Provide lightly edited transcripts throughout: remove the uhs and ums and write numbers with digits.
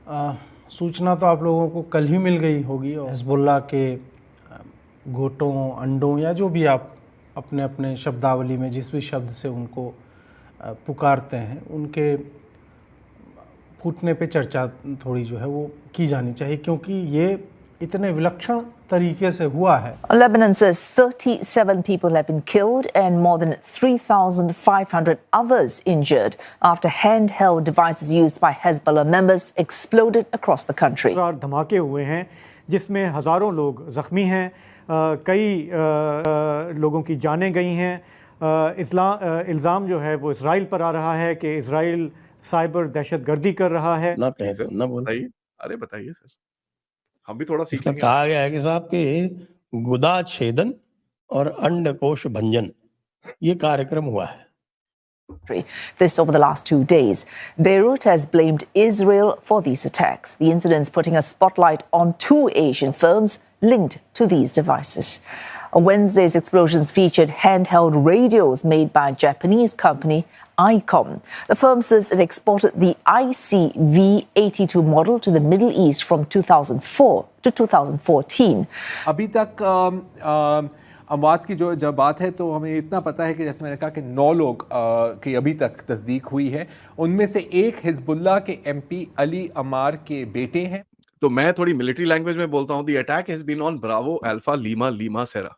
सूचना तो आप लोगों को कल ही मिल गई होगी और हिजबुल्लाह के गोटों, अंडों या जो भी आप अपने अपने शब्दावली में जिस भी शब्द से उनको पुकारते हैं, उनके फूटने पे चर्चा थोड़ी जो है वो की जानी चाहिए, क्योंकि ये इतने विलक्षण तरीके से हुआ है। Lebanon says 37 people have been killed and more than 3,500 others injured after handheld devices used by Hezbollah members exploded across the country. धमाके हुए हैं जिसमें हज़ारों लोग ज़ख्मी हैं, कई लोगों की जानें गई हैं। इल्ज़ाम जो है वो इसराइल पर आ रहा है कि इसराइल साइबर दहशतगर्दी कर रहा है। ना कहें सर, ना बोल बताइए। अरे बताइए सर, हम भी थोड़ा सीख इसमें लेंगे। कहा गया है कि साहब के गुदा छेदन और अंडकोश भंजन ये कार्यक्रम हुआ है। This over the last 2 days. Beirut has blamed Israel for these attacks. The incidents putting a spotlight on 2 Asian firms linked to these devices. Wednesday's explosions featured handheld radios made by Japanese company ICOM. The firm says it exported the ICV-82 model to the Middle East from 2004 to 2014. अभी तक अमवात की जो जब बात है तो हमें इतना पता है कि जैसे मैंने कहा कि 9 लोग की अभी तक तस्दीक हुई है। उनमें से एक हिजबुल्लाह के एमपी अली अमार के बेटे हैं। तो मैं थोड़ी मिलिट्री लैंग्वेज में बोलता हूँ, the attack has been on bravo alpha lima lima sierra.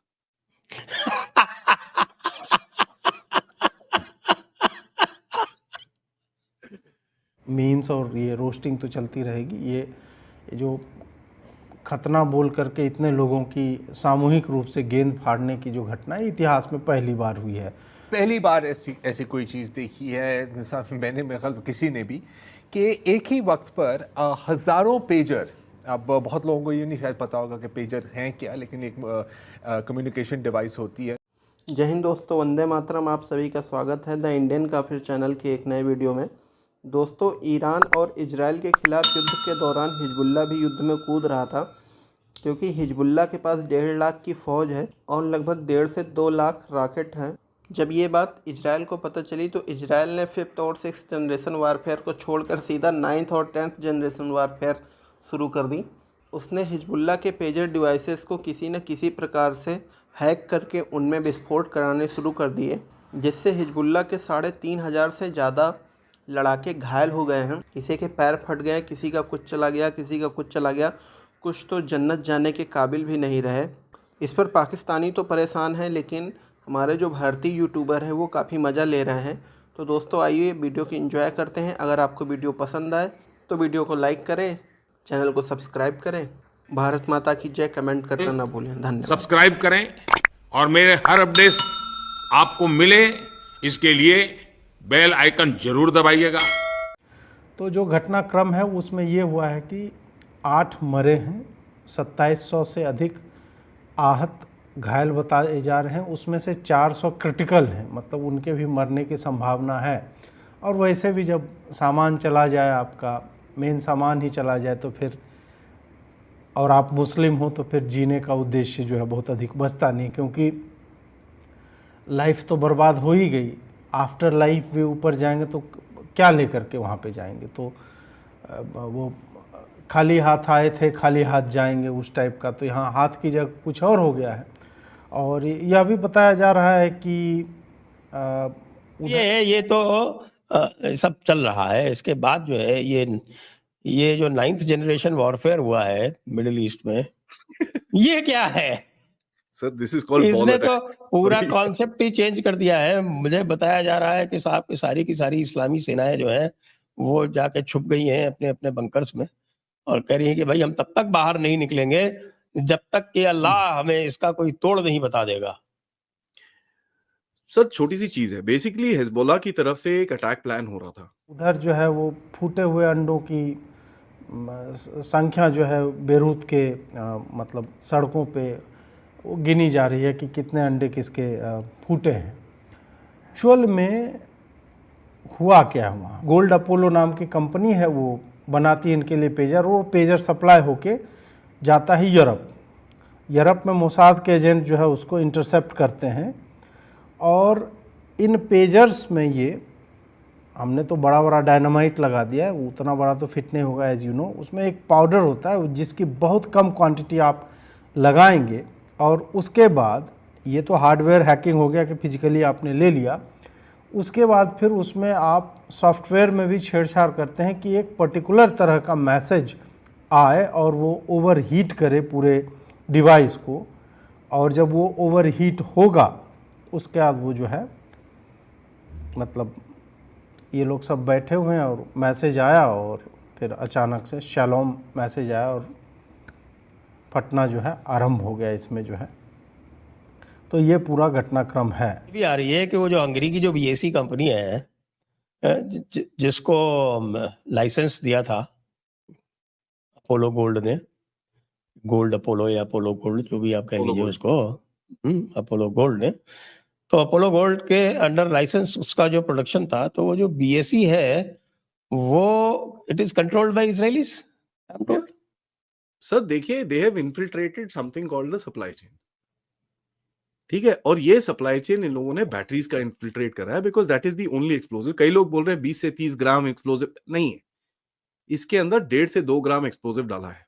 Memes और ये रोस्टिंग तो चलती रहेगी। ये जो खतना बोल करके इतने लोगों की सामूहिक रूप से गेंद फाड़ने की जो घटना है, इतिहास में पहली बार हुई है। पहली बार ऐसी कोई चीज़ देखी है मैंने, मेरे ख्याल किसी ने भी, कि एक ही वक्त पर हज़ारों पेजर, अब बहुत लोगों को ये नहीं शायद पता होगा कि पेजर हैं क्या, लेकिन एक कम्युनिकेशन डिवाइस होती है। जय हिंद दोस्तों, वंदे मातरम। आप सभी का स्वागत है द इंडियन काफिर चैनल के एक नए वीडियो में। दोस्तों, ईरान और इजराइल के खिलाफ युद्ध के दौरान हिजबुल्लाह भी युद्ध में कूद रहा था, क्योंकि हिजबुल्लाह के पास 1.5 लाख की फ़ौज है और लगभग 1.5 से 2 लाख रॉकेट हैं। जब ये बात इजराइल को पता चली तो इजराइल ने 5th और 6th जनरेशन वारफेयर को छोड़कर सीधा 9th और 10th जनरेशन वारफेयर शुरू कर दी। उसने हिजबुल्लाह के पेजर डिवाइसेस को किसी न किसी प्रकार से हैक करके उनमें विस्फोट कराने शुरू कर दिए, जिससे हिजबुल्लाह के 3,500 से ज़्यादा लड़ाके घायल हो गए हैं। किसी के पैर फट गए, किसी का कुछ चला गया, किसी का कुछ चला गया, कुछ तो जन्नत जाने के काबिल भी नहीं रहे। इस पर पाकिस्तानी तो परेशान हैं, लेकिन हमारे जो भारतीय यूट्यूबर हैं वो काफ़ी मज़ा ले रहे हैं। तो दोस्तों आइए वीडियो की एंजॉय करते हैं। अगर आपको वीडियो पसंद आए तो वीडियो को लाइक करें, चैनल को सब्सक्राइब करें। भारत माता की जय कमेंट करना ना भूलें। धन्यवाद। सब्सक्राइब करें और मेरे हर अपडेट आपको मिले, इसके लिए बेल आइकन जरूर दबाइएगा। तो जो घटनाक्रम है उसमें ये हुआ है कि 8 मरे हैं, 2700 से अधिक आहत घायल बताए जा रहे हैं। उसमें से 400 क्रिटिकल हैं, मतलब उनके भी मरने की संभावना है। और वैसे भी जब सामान चला जाए, आपका मेन सामान ही चला जाए, तो फिर और आप मुस्लिम हो तो फिर जीने का उद्देश्य जो है बहुत अधिक बचता नहीं, क्योंकि लाइफ तो बर्बाद हो ही गई। आफ्टर लाइफ भी ऊपर जाएंगे तो क्या लेकर के वहाँ पे जाएंगे? तो वो खाली हाथ आए थे, खाली हाथ जाएंगे, उस टाइप का। तो यहाँ हाथ की जगह कुछ और हो गया है। और यह भी बताया जा रहा है कि ये तो सब चल रहा है। इसके बाद जो है ये जो 9th जनरेशन वॉरफेयर हुआ है मिडिल ईस्ट में, ये क्या है सर? दिस इज कॉल्ड इसने तो पूरा कॉन्सेप्ट ही चेंज कर दिया है। मुझे बताया जा रहा है कि साहब की सारी इस्लामी सेनाएं जो है वो जाके छुप गई हैं अपने अपने बंकर्स में, और कह रही हैं कि भाई हम तब तक बाहर नहीं निकलेंगे जब तक कि अल्लाह हमें इसका कोई तोड़ नहीं बता देगा। सर, छोटी सी चीज है, बेसिकली हिजबुल्लाह की तरफ से एक अटैक प्लान हो रहा था। उधर जो है वो फूटे हुए अंडों की संख्या जो है बेरूत के मतलब सड़कों पे वो गिनी जा रही है कि कितने अंडे किसके फूटे हैं। एक्चुअल में हुआ क्या हुआ, गोल्ड अपोलो नाम की कंपनी है, वो बनाती है इनके लिए पेजर। वो पेजर सप्लाई होके जाता है यूरोप में मोसाद के एजेंट जो है उसको इंटरसेप्ट करते हैं, और इन पेजर्स में ये हमने तो बड़ा बड़ा डायनामाइट लगा दिया है, उतना बड़ा तो फिट नहीं होगा एज यू नो। उसमें एक पाउडर होता है जिसकी बहुत कम क्वांटिटी आप लगाएंगे, और उसके बाद ये तो हार्डवेयर हैकिंग हो गया कि फिजिकली आपने ले लिया। उसके बाद फिर उसमें आप सॉफ्टवेयर में भी छेड़छाड़ करते हैं कि एक पर्टिकुलर तरह का मैसेज आए और वो ओवरहीट करे पूरे डिवाइस को, और जब वो ओवरहीट होगा उसके बाद वो जो है, मतलब ये लोग सब बैठे हुए हैं और मैसेज आया और फिर अचानक से शैलोम मैसेज आया और फटना जो है आरंभ हो गया इसमें जो है। तो ये पूरा घटनाक्रम है। भी आ रही है कि वो जो हंगरी की जो बीएसई कंपनी है जिसको लाइसेंस दिया था अपोलो गोल्ड ने, गोल्ड अपोलो या अपोलो गोल्ड जो भी आप कह लीजिए उसको, अपोलो गोल्ड ने, तो अपोलो गोल्ड के अंडर लाइसेंस उसका जो प्रोडक्शन था, तो वो जो बीएसई है वो it is controlled by Israelis, I am told. Sir देखिए, they have infiltrated something called the supply chain, ठीक है, और ये सप्लाई चेन इन लोगों ने बैटरीज का इन्फिल्ट्रेट करा है, because that is the only explosive. कई लोग बोल रहे हैं 20 से 30 ग्राम एक्सप्लोजिव, नहीं है, इसके अंदर 1.5 से 2 ग्राम एक्सप्लोजिव डाला है।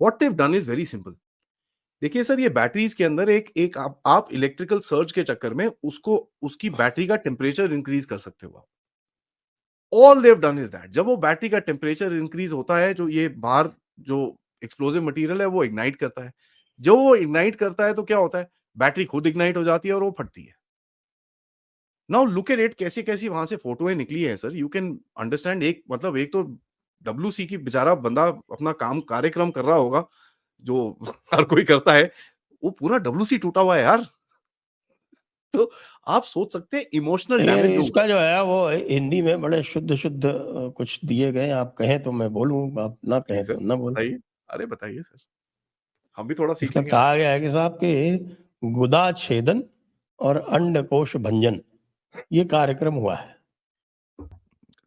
What they have done is very simple. देखिए सर, ये बैटरीज के अंदर एक आप इलेक्ट्रिकल सर्ज के चक्कर में उसकी बैटरी का टेम्परेचर इंक्रीज कर सकते हो आप। All they have done is that, जब वो बैटरी का टेम्परेचर इंक्रीज होता है, जो ये बाहर जो एक्सप्लोजिव मटेरियल है वो इग्नाइट करता है। जब वो इग्नाइट करता है तो क्या होता है, बैटरी खुद इग्नाइट हो जाती है और वो फटती है। नाउ लुक एट इट, कैसी कैसी वहां से फोटोएं निकली है सर, यू कैन अंडरस्टैंड। एक तो डब्ल्यूसी की बेचारा बंदा अपना कार्यक्रम कर रहा होगा जो हर कोई करता है, वो पूरा डब्ल्यूसी टूटा हुआ है यार। तो आप सोच सकते हैं इमोशनल डैमेज इसका जो है वो हिंदी में बड़े शुद्ध शुद्ध कुछ दिए गए, आप कहें तो मैं बोलूं, आप ना कहें तो ना बोलूं। बताइए, अरे बताइए सर, हम भी थोड़ा सीख मतलब लेंगे। कहा गया है कि साहब के गुदा छेदन और अंडकोश भंजन ये कार्यक्रम हुआ है।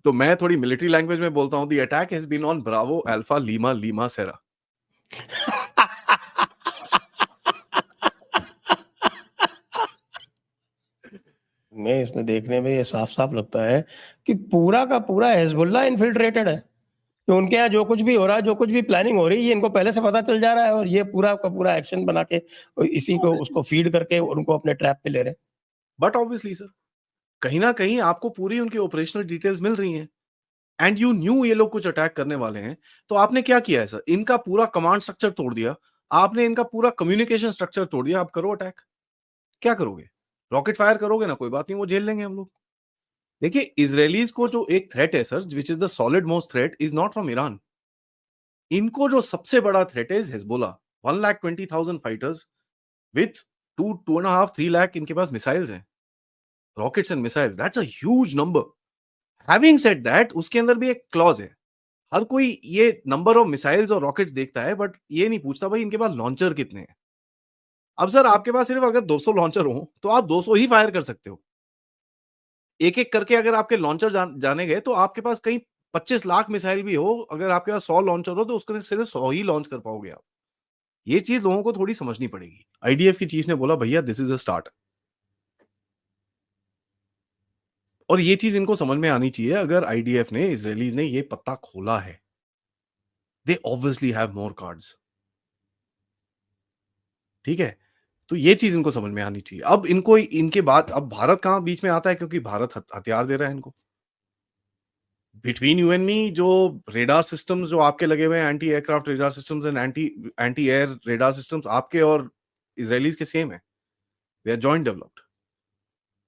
तो मैं थोड़ी मिलिट्री लैंग्वेज में बोलता हूं, the attack has been on bravo alpha lima lima sierra. मैं इसमें देखने में ये साफ साफ लगता है कि पूरा का पूरा हिजबुल्लाह इन्फिल्ट्रेटेड है, कि उनके यहाँ जो कुछ भी हो रहा है, जो कुछ भी प्लानिंग हो रही है, ये इनको पहले से पता चल जा रहा है, और ये पूरा का पूरा एक्शन बना के इसी को उसको फीड करके उनको अपने ट्रैप पे ले रहे हैं। बट ऑब्वियसली सर, कहीं ना कहीं आपको पूरी उनकी ऑपरेशनल डिटेल्स मिल रही हैं, एंड यू न्यू ये लोग कुछ अटैक करने वाले हैं। तो आपने क्या किया है सर, इनका पूरा कमांड स्ट्रक्चर तोड़ दिया आपने, इनका पूरा कम्युनिकेशन स्ट्रक्चर तोड़ दिया। आप करो अटैक, क्या करोगे? रॉकेट फायर करोगे ना, कोई बात नहीं, वो झेल लेंगे हम लोग। देखिए, इजरायलीज को जो एक थ्रेट है sir, which is the solid most threat, is not from Iran. इनको जो सबसे बड़ा थ्रेट है हिजबुल्लाह। 1,20,000 फाइटर्स विथ 2.5-3 लाख इनके पास मिसाइल्स हैं, rockets and missiles, that's a huge number. Having said that, उसके अंदर भी एक क्लॉज है। हर कोई ये नंबर ऑफ मिसाइल्स और रॉकेट्स देखता है, बट ये नहीं पूछता भाई इनके पास लॉन्चर कितने हैं। अब सर आपके पास सिर्फ अगर 200 लॉन्चर हो तो आप 200 ही फायर कर सकते हो। एक एक करके अगर आपके लॉन्चर जाने गए तो आपके पास कहीं 25 लाख मिसाइल भी हो, अगर आपके पास 100 लॉन्चर हो तो उसके सिर्फ 100 ही लॉन्च कर पाओगे आप। ये चीज लोगों को थोड़ी समझनी पड़ेगी। आईडीएफ की चीफ ने बोला भैया दिस इज अ स्टार्ट, और ये चीज इनको समझ में आनी चाहिए। अगर आईडीएफ ने, इजरायलीज ने ये पत्ता खोला है, दे ऑब्वियसली हैव मोर कार्ड्स, ठीक है, तो ये चीज इनको समझ में आनी चाहिए। अब इनको इनके बाद अब भारत कहां बीच में आता है, क्योंकि भारत हथियार दे रहा है इनको। बिटवीन यू एंड मी, जो रेडार सिस्टम्स जो आपके लगे हुए हैं, anti aircraft radar systems and anti air radar systems, आपके और इजरायलीज के सेम है, they are joint developed,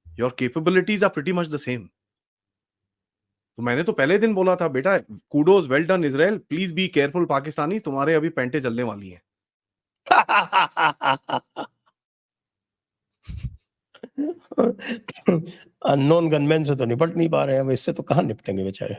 your capabilities are pretty much the same. तो मैंने तो पहले दिन बोला था, बेटा kudos, well done Israel, please be careful Pakistani, तुम्हारे अभी पेंटे चलने वाली हैं। अननोन गनमैन से तो निपट नहीं पा रहे हैं, इससे तो कहाँ निपटेंगे बेचारे।